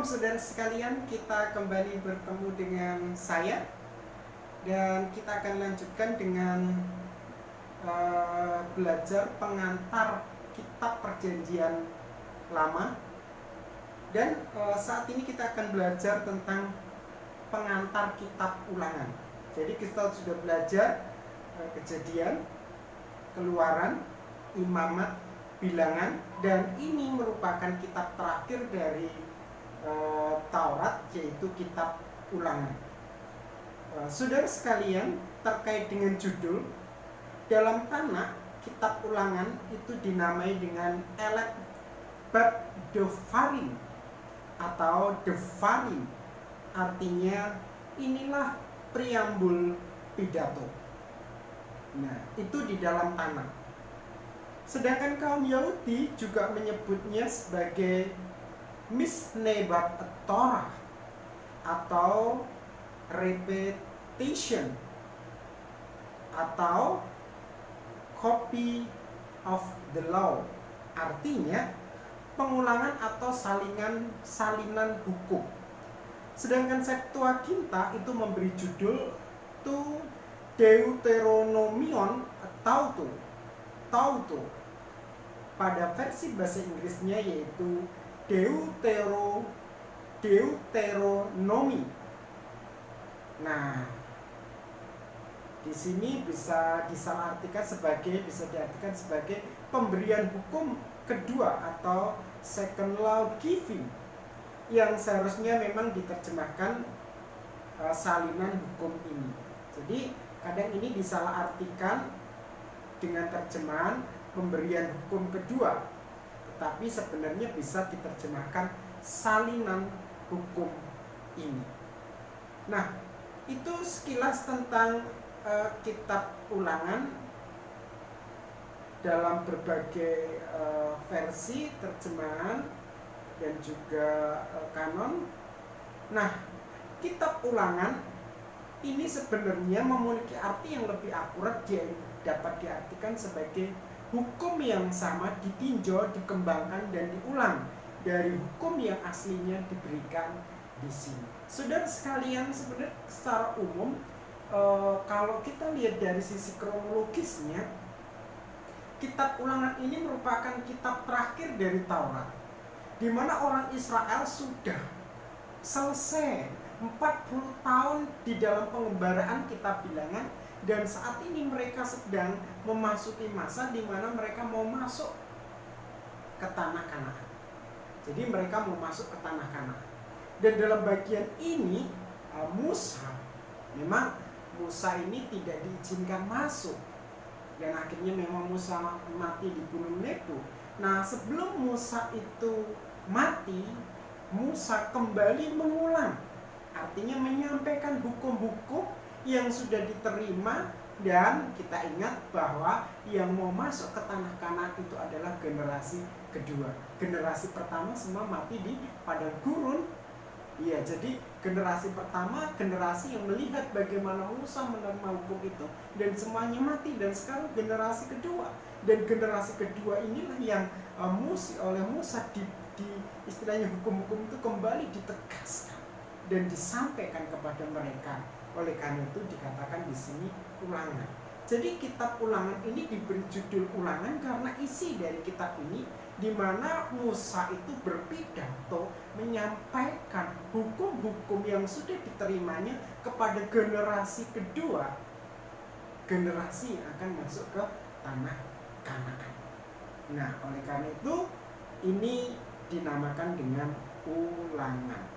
saudara sekalian, kita kembali bertemu dengan saya dan kita akan lanjutkan dengan belajar pengantar kitab perjanjian lama. Dan saat ini kita akan belajar tentang pengantar kitab ulangan. Jadi kita sudah belajar kejadian, keluaran, imamat, bilangan, dan ini merupakan kitab terakhir dari Taurat, yaitu kitab ulangan. Saudara sekalian, terkait dengan judul, dalam tanah kitab ulangan itu dinamai dengan Elet Bat Devarim atau Devarim, artinya inilah preambul pidato. Nah, itu di dalam tanah. Sedangkan kaum Yahudi juga menyebutnya sebagai Misnebat Torah atau repetition atau copy of the law, artinya pengulangan atau salinan hukum. Sedangkan Septuaginta itu memberi judul tu Deuteronomion Tautu. Pada versi bahasa Inggrisnya yaitu Deuteronomy. Nah, di sini bisa diartikan sebagai pemberian hukum kedua atau second law giving, yang seharusnya memang diterjemahkan salinan hukum ini. Jadi kadang ini disalahartikan dengan terjemahan pemberian hukum kedua, tetapi sebenarnya bisa diterjemahkan salinan hukum ini. Nah, itu sekilas tentang kitab ulangan dalam berbagai versi terjemahan dan juga kanon. Nah, kitab ulangan ini sebenarnya memiliki arti yang lebih akurat, dapat diartikan sebagai hukum yang sama ditinjau, dikembangkan, dan diulang dari hukum yang aslinya diberikan di sini. Saudara sekalian, sebenarnya secara umum kalau kita lihat dari sisi kronologisnya, kitab ulangan ini merupakan kitab terakhir dari Taurat, di mana orang Israel sudah selesai 40 tahun di dalam pengembaraan kitab bilangan, dan saat ini mereka sedang memasuki masa di mana mereka mau masuk ke tanah Kanaan. Jadi mereka mau masuk ke tanah Kanaan. Dan dalam bagian ini Musa ini tidak diizinkan masuk, dan akhirnya memang Musa mati di Gunung Nebo. Nah, sebelum Musa itu mati, Musa kembali mengulang, artinya menyampaikan hukum-hukum yang sudah diterima. Dan kita ingat bahwa yang mau masuk ke tanah Kanaan itu adalah generasi kedua. Generasi pertama semua mati di padang gurun. Ya, jadi generasi pertama, generasi yang melihat bagaimana Musa menerima hukum itu, dan semuanya mati. Dan sekarang generasi kedua, dan generasi kedua inilah yang oleh Musa di istilahnya hukum-hukum itu kembali ditegaskan dan disampaikan kepada mereka. Oleh karena itu dikatakan di sini ulangan. Jadi kitab ulangan ini diberi judul ulangan karena isi dari kitab ini di mana Musa itu berpidato menyampaikan hukum-hukum yang sudah diterimanya kepada generasi kedua, generasi yang akan masuk ke tanah Kanaan. Nah, oleh karena itu ini dinamakan dengan ulangan.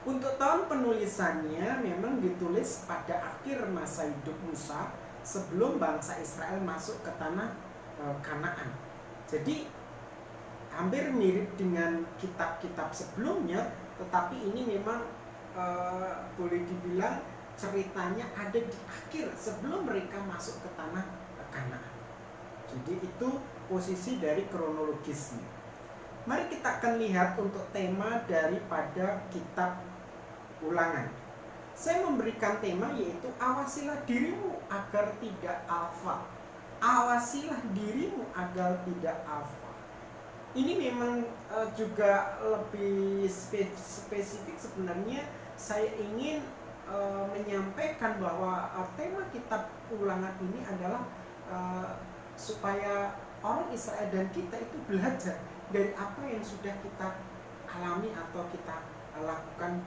Untuk tahun penulisannya memang ditulis pada akhir masa hidup Musa sebelum bangsa Israel masuk ke tanah Kanaan. Jadi hampir mirip dengan kitab-kitab sebelumnya, tetapi ini memang boleh dibilang ceritanya ada di akhir sebelum mereka masuk ke tanah Kanaan. Jadi itu posisi dari kronologisnya. Mari kita akan lihat untuk tema daripada kitab ulangan. Saya memberikan tema yaitu awasilah dirimu agar tidak alfa. Awasilah dirimu agar tidak alfa. Ini memang juga lebih spesifik sebenarnya. Saya ingin menyampaikan bahwa tema kitab Ulangan ini adalah uh, supaya orang Israel dan kita itu belajar dari apa yang sudah kita alami atau kita lakukan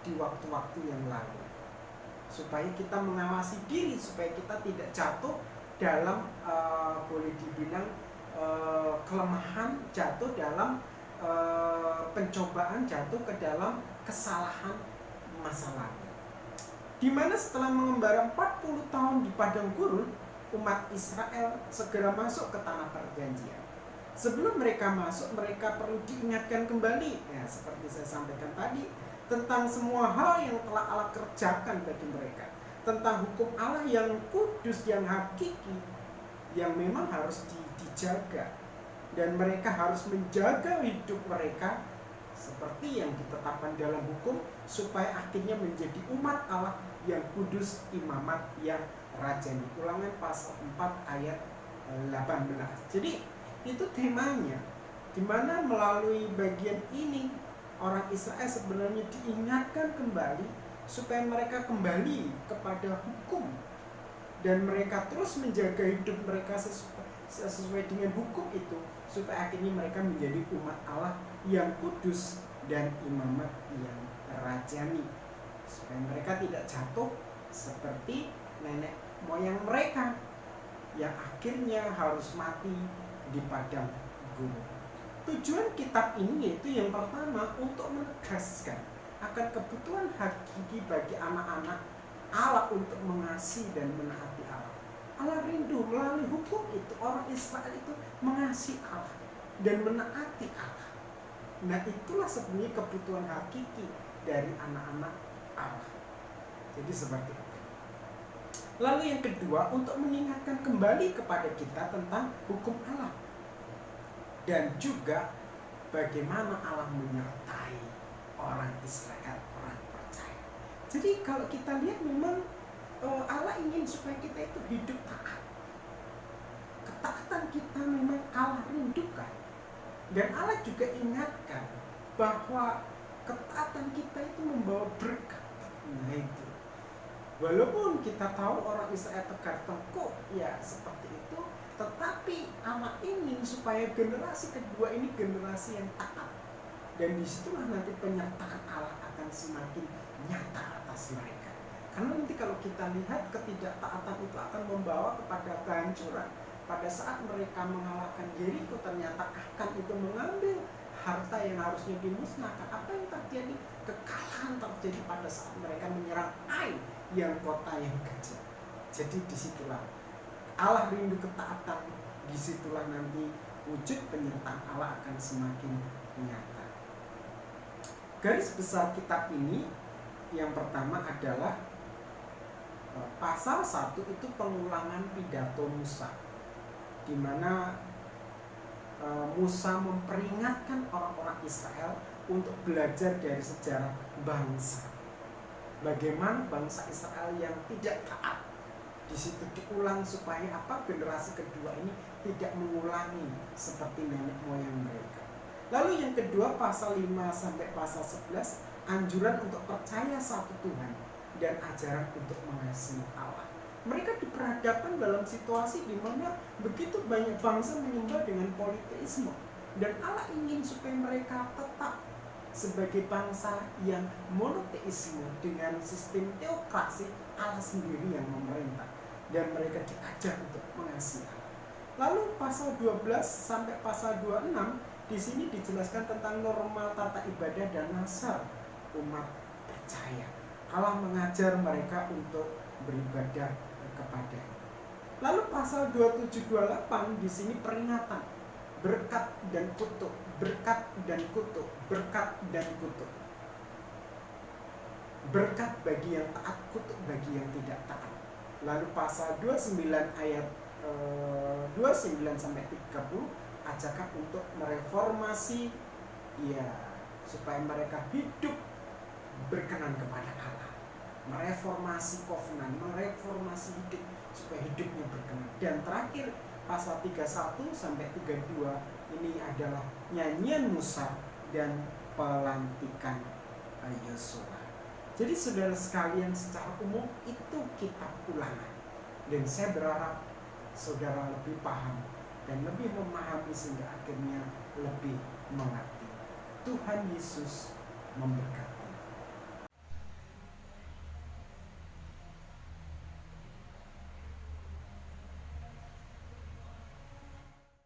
di waktu-waktu yang lalu, supaya kita mengawasi diri, supaya kita tidak jatuh dalam boleh dibilang kelemahan, jatuh dalam pencobaan, jatuh ke dalam kesalahan masa lalu. Dimana setelah mengembara 40 tahun di padang gurun, umat Israel segera masuk ke tanah perjanjian. Sebelum mereka masuk, mereka perlu diingatkan kembali, ya, seperti saya sampaikan tadi, tentang semua hal yang telah Allah kerjakan bagi mereka, tentang hukum Allah yang kudus, yang hakiki, yang memang harus dijaga, dan mereka harus menjaga hidup mereka seperti yang ditetapkan dalam hukum, supaya akhirnya menjadi umat Allah yang kudus, imamat yang rajani. Ulangan pasal 4 ayat 18. Jadi itu temanya, dimana melalui bagian ini orang Israel sebenarnya diingatkan kembali supaya mereka kembali kepada hukum, dan mereka terus menjaga hidup mereka sesuai dengan hukum itu, supaya akhirnya mereka menjadi umat Allah yang kudus dan imamat yang rajani, supaya mereka tidak jatuh seperti nenek moyang mereka yang akhirnya harus mati di padang gurun. Tujuan kitab ini yaitu yang pertama, untuk menegaskan akan kebutuhan hakiki bagi anak-anak Allah untuk mengasihi dan menaati Allah. Allah rindu melalui hukum itu orang Israel itu mengasihi Allah dan menaati Allah. Nah, itulah sebenarnya kebutuhan hakiki dari anak-anak Allah. Jadi seperti itu. Lalu yang kedua, untuk mengingatkan kembali kepada kita tentang hukum Allah, dan juga bagaimana Allah menyertai orang Israel, orang percaya. Jadi kalau kita lihat memang Allah ingin supaya kita itu hidup taat. Ketaatan kita memang Allah rindukan. Dan Allah juga ingatkan bahwa ketaatan kita itu membawa berkat. Nah itu. Walaupun kita tahu orang Israel tegar tengkuk, ya seperti itu, tetapi Allah ingin supaya generasi kedua ini generasi yang taat. Dan disitulah nanti penyertaan Allah akan semakin nyata atas mereka. Karena nanti kalau kita lihat, ketidaktaatan itu akan membawa kepada kehancuran. Pada saat mereka mengalahkan Yeriko, ternyata Akan itu mengambil harta yang harusnya dimusnahkan. Apa yang terjadi? Kekalahan terjadi pada saat mereka menyerang Ai, yang kota yang kecil. Jadi disitulah Allah rindu ketaatan, disitulah nanti wujud penyertaan Allah akan semakin nyata. Garis besar kitab ini yang pertama adalah pasal 1 itu pengulangan pidato Musa, di mana Musa memperingatkan orang-orang Israel untuk belajar dari sejarah bangsa. Bagaimana bangsa Israel yang tidak taat, di situ diulang supaya apa? Generasi kedua ini tidak mengulangi seperti nenek moyang mereka. Lalu yang kedua, pasal 5 sampai pasal 11, anjuran untuk percaya satu Tuhan dan ajaran untuk mengasihi Allah. Mereka diperhadapkan dalam situasi di mana begitu banyak bangsa menyembah dengan politeisme, dan Allah ingin supaya mereka tetap sebagai bangsa yang monoteisme dengan sistem teokrasi, Allah sendiri yang memerintah, dan mereka diajar untuk mengasihi Allah. Lalu pasal 12 sampai pasal 26 di sini dijelaskan tentang norma tata ibadah dan nasar umat percaya. Allah mengajar mereka untuk beribadah kepada. Lalu pasal 27-28 di sini peringatan berkat dan kutuk, berkat dan kutuk, berkat dan kutuk. Berkat bagi yang taat, kutuk bagi yang tidak taat. Lalu pasal 29 ayat 29 sampai 30 ajakan untuk mereformasi, ya, supaya mereka hidup berkenan kepada Allah. Mereformasi kovenan, mereformasi hidup supaya hidupnya berkenan. Dan terakhir pasal 31 sampai 32 ini adalah nyanyian Musa dan pelantikan Yosua. Jadi saudara sekalian, secara umum itu kitab Ulangan. Dan saya berharap saudara lebih paham dan lebih memahami sehingga akhirnya lebih mengerti. Tuhan Yesus